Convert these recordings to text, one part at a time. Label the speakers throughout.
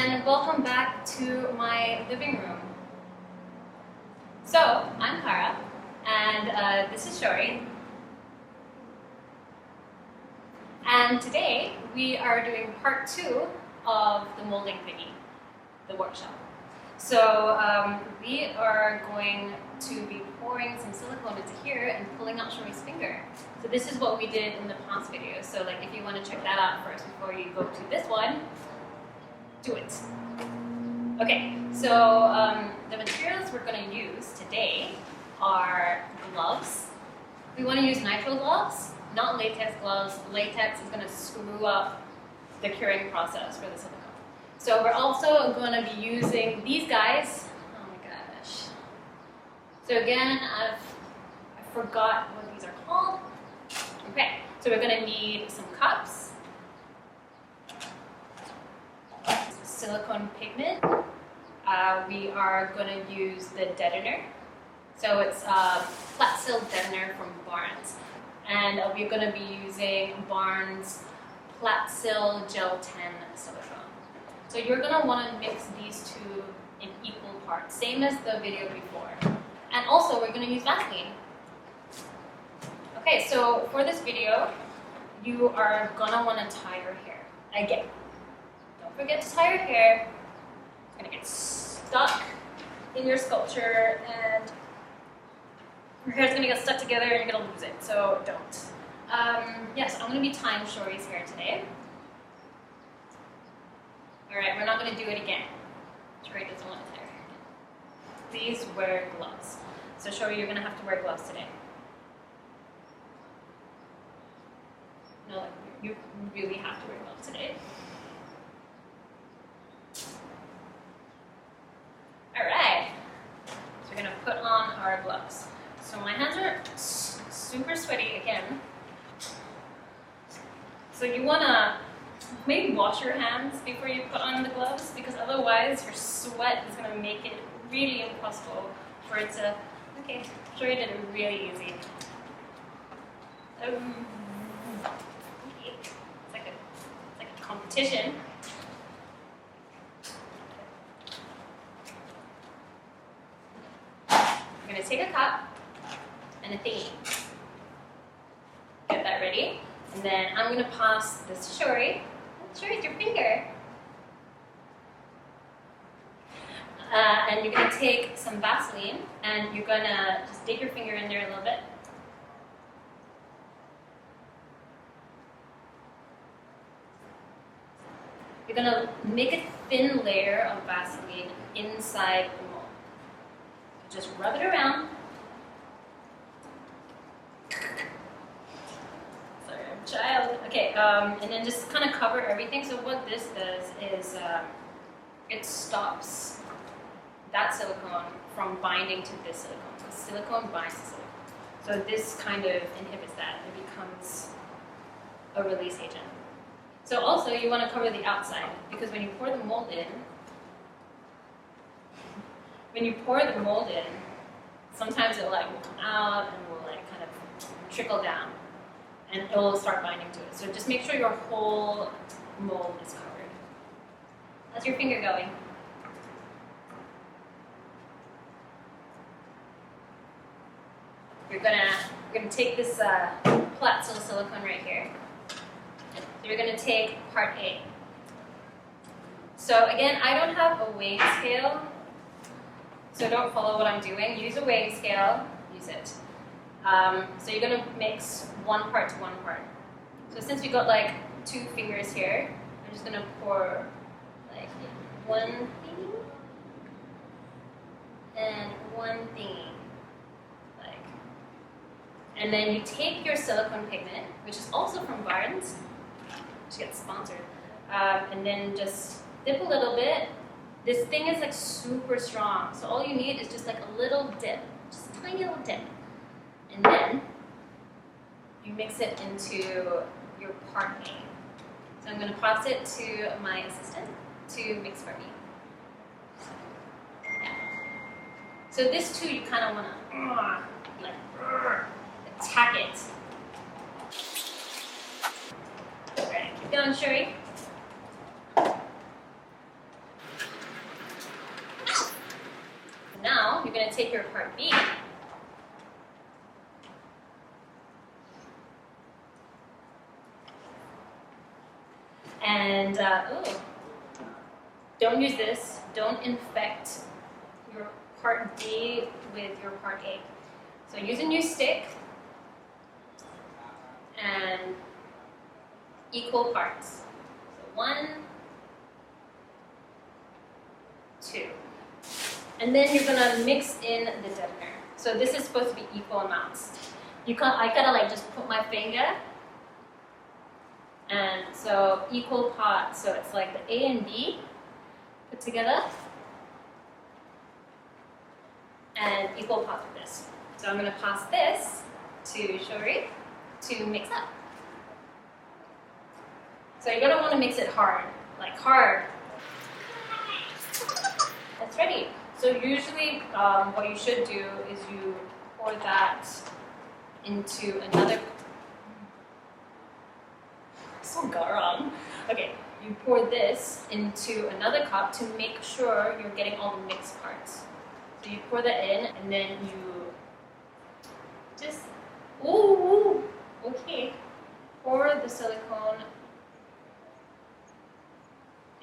Speaker 1: and welcome back to my living room. So, I'm Kara, and this is Shiori. And today, we are doing part 2 of the molding thingy, the workshop. So, we are going to be pouring some silicone into here and pulling out Shiori's finger. So this is what we did in the past video. So like if you want to check that out first before you go to this one, do it. Okay, so the materials we're going to use today are gloves. We want to use nitrile gloves, not latex gloves. Latex is going to screw up the curing process for the silicone. So we're also going to be using these guys. Oh my gosh. So again, I forgot what these are called. Okay, so we're going to need some cups, silicone pigment. We are going to use the Deadener. So it's Platsil-Gel from Barnes. And we're going to be using Barnes Platsil-Gel 10 silicone. So you're going to want to mix these two in equal parts, same as the video before. And also we're going to use Vaseline. Okay, so for this video, you are going to want to tie your hair. Again, don't forget to tie your hair. It's going to get stuck in your sculpture and your hair's going to get stuck together and you're going to lose it, so don't. Yes, I'm going to be tying Shiori's hair today. Alright, we're not going to do it again. Shiori doesn't want to tie her hair again. Please wear gloves. So Shiori, you're going to have to wear gloves today. No, like, you really have to wear gloves today. Alright, so we're going to put on our gloves. So my hands are super sweaty again. So you want to maybe wash your hands before you put on the gloves, because otherwise your sweat is going to make it really impossible for it to... Okay, Shiori did it really easy. It's like a competition. We're going to take a cup and a thingy. Get that ready. And then I'm going to pass this to Shiori. Shiori, it's your finger. And you're going to take some Vaseline and you're going to just dig your finger in there a little bit. You're going to make a thin layer of Vaseline inside the mold. Just rub it around. Sorry, I'm a child. Okay, and then just kind of cover everything. So what this does is it stops that silicone from binding to this silicone. So silicone binds to silicone. So this kind of inhibits that. It becomes a release agent. So also you want to cover the outside, because when you pour the mold in, sometimes it like will come out and will like kind of trickle down and it will start binding to it. So just make sure your whole mold is covered. How's your finger going? We're gonna take this Platsil silicone right here. So you're gonna take part A. So again, I don't have a weighing scale, so don't follow what I'm doing. Use a weighing scale, use it. So you're gonna mix 1 part to 1 part. So since we got like 2 fingers here, I'm just gonna pour like 1 thingy and 1 thingy. And then you take your silicone pigment, which is also from Barnes, which gets sponsored, and then just dip a little bit. This thing is like super strong, so all you need is just like a little dip, just a tiny little dip. And then you mix it into your part A. So I'm going to pass it to my assistant to mix for me. Yeah. So this too, you kind of want to like attack it. Alright, keep going, Shiori. take your part B and don't use this. Don't infect your part B with your part A. So use a new stick and equal parts. So 1, 2. And then you're gonna mix in the deadener. So this is supposed to be equal amounts. I gotta like just put my finger, and so equal parts. So it's like the A and B put together, and equal parts of this. So I'm gonna pass this to Shiori to mix up. So you're gonna want to mix it hard, like hard. It's ready. So usually what you should do is you pour that into another, so garam. Okay, you pour this into another cup to make sure you're getting all the mixed parts. So you pour that in and then you just, ooh, okay. Pour the silicone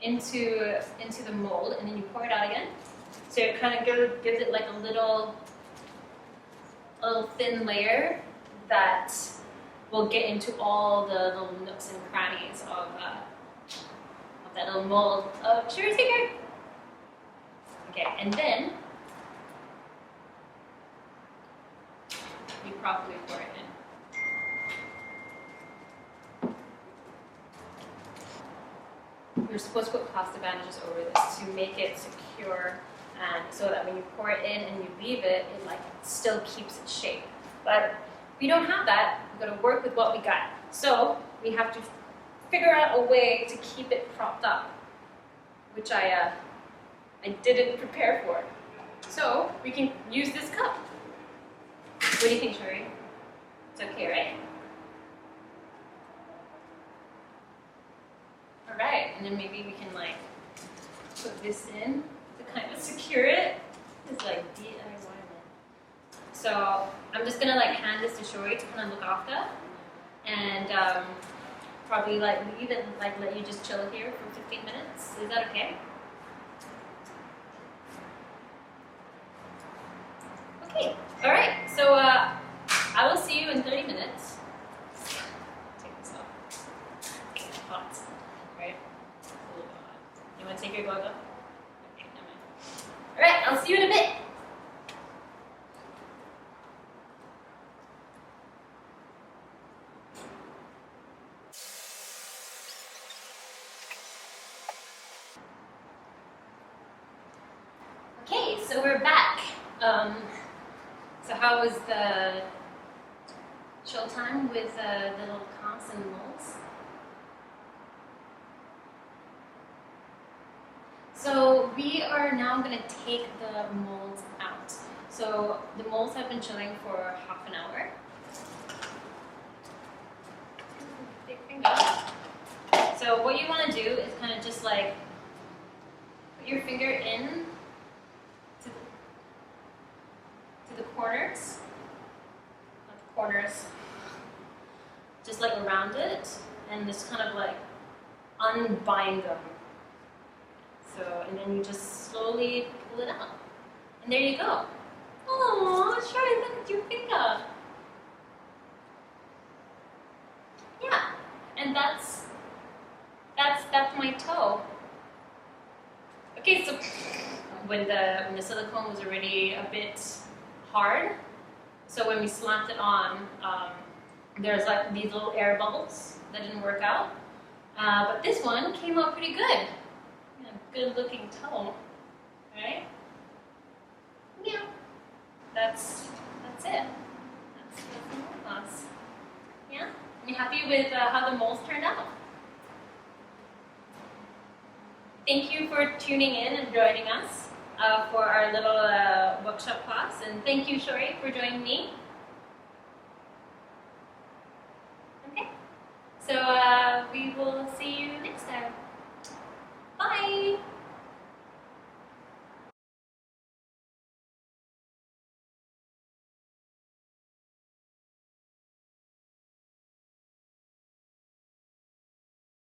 Speaker 1: into the mold and then you pour it out again. So it kind of gives it like a little thin layer that will get into all the little nooks and crannies of that little mold of Shiori's finger. Okay, and then you properly pour it in. You're supposed to put plastic bandages over this to make it secure, and so that when you pour it in and you leave it, it like still keeps its shape. But if we don't have that, we're going to work with what we got. So we have to figure out a way to keep it propped up, which I didn't prepare for. So we can use this cup. What do you think, Shiori? It's okay, right? Alright, and then maybe we can like put this in to kind of secure it. It's like DIY. So I'm just gonna like hand this to Shiori to kind of look after, and probably like leave it, like let you just chill here for 15 minutes. Is that okay? Okay. All right. So I will see you in 30 minutes. Take this off. Okay, hot. Right? Oh God. You want to take your glove off? Okay, never mind. All right. I'll see you in a bit. Okay, so we're back. So how was the chill time with the little comps and molds? So we are now going to take the molds out. So the molds have been chilling for half an hour. Big finger. So what you want to do is kind of just like put your finger in to the corners, not the corners, just like around it, and just kind of like unbind them. So, and then you just slowly pull it out, and there you go. Oh, Shiori, look at your finger. Yeah, and that's my toe. Okay, so when the silicone was already a bit hard, so when we slapped it on, there's like these little air bubbles that didn't work out, but this one came out pretty good. Good looking toe, right? Yeah, that's it. That's the mold gloss. Yeah, are you happy with how the molds turned out? Thank you for tuning in and joining us for our little workshop class, and thank you, Shiori, for joining me.